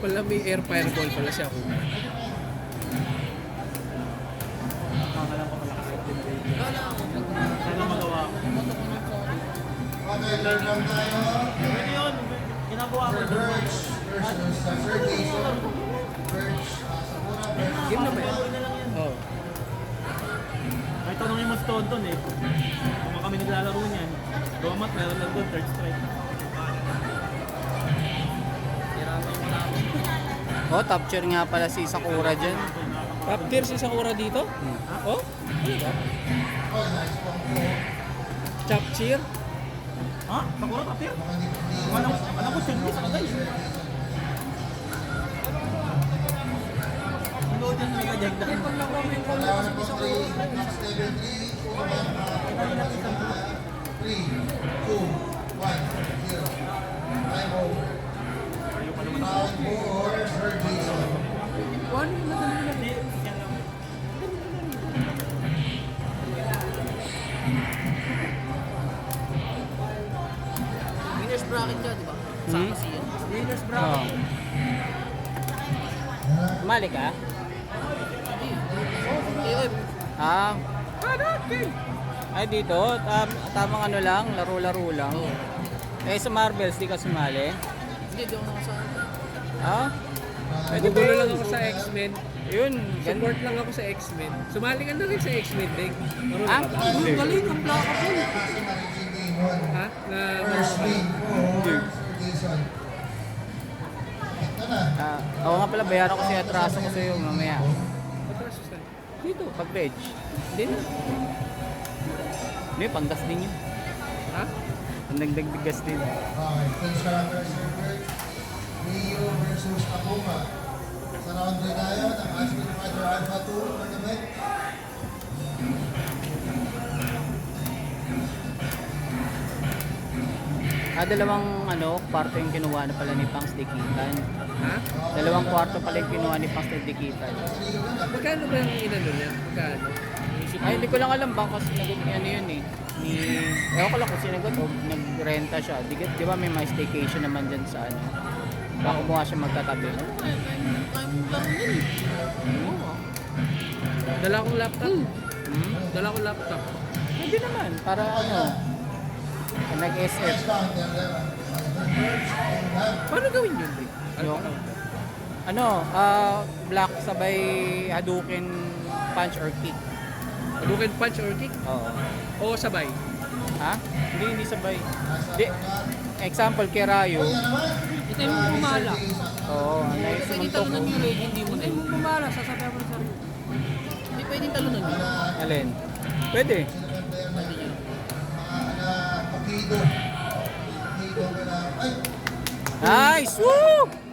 pala may air fireball pala siya. Alam ko malakas yung din. Sana magawa ko. Okay, learn lang tayo. Ano yun? Ginagawa ko. Birch versus Sir Jason. Birch, Sakura versus... Game na ba yan? Na lang yan. Oo. Ay, tanongin mo si Tonton eh. Kung kami naglalaro niyan, Domat meron lang doon, third strike. Oh, top tier nga pala si Sakura dyan. Top tier si Sakura dito? Oh? Ano ba? Top tier? Ha? Sakura kapir? Alam ko simple sa kagay. Ano dyan may kadagdagan? Kailangan po 3, next level 3, 3, 2, 1, 0. Time over. Round 4, Sir Jason. Winners bracket ka, di ba? Sama siya. Winners Oh. bracket. Mali ka? Eh, Ah. Ay dito, tamang ano lang, laro-laro lang. Eh sa Marvels, di ka sumali? hindi ako nakasama. Ah? Pwede Gugulo ba? lang ako sa X-Men. Yun, Support lang ako sa X-Men. Sumali ka na rin sa X-Men, Deng. Marunong Ah? ka ba? Ang galing, ang plaka po. Ha? Na First win for Sir Jason. Ito na. Oo nga pala, bayaran ko si atraso ko sa'yo mamaya. Patras sa Dito, pag-veg. Hindi na. Hindi, panggas din yun. Ha? Nagdagdagas din. Okay, please surrender, Sir Birch. Rio versus Akuma. Sa round 3 tayo, ng Aspen Fighter Alpha 2 tournament. Dalawang kwarto yung kinuha na pala ni Pangs Dikitan. Ha? Dalawang kwarto pala yung kinuha ni Pangs Dikitan. Magkano ba yung inano niya? Magkano? Ay, hindi ko lang alam ba kasi sinagot ni ano yun eh. Ewan ko lang kung sinagot o nagrenta siya. Di ba may my staycation naman dyan sa ano. Baka kumuha siya magtatabi. Kaya mo lang yun. Oo. Dala akong laptop. Hmm? Dala akong laptop. Hindi naman. Para nag-SF. Paano gawin yun, Deng? Yung, black sabay Hadouken punch or kick. Hadouken punch or kick? Oo. O sabay? Ha? Hindi sabay. Di, example, kay Rayo. Ito yung pumala. Oo, Pwede sumuntok talunan ko. yung leg, hindi mo na. Pumala, sasabihan mo sa Hindi pwedeng talunan yun. Alin? Pwede. Pakido. Pakido ka na. Ay! Nice! Woo!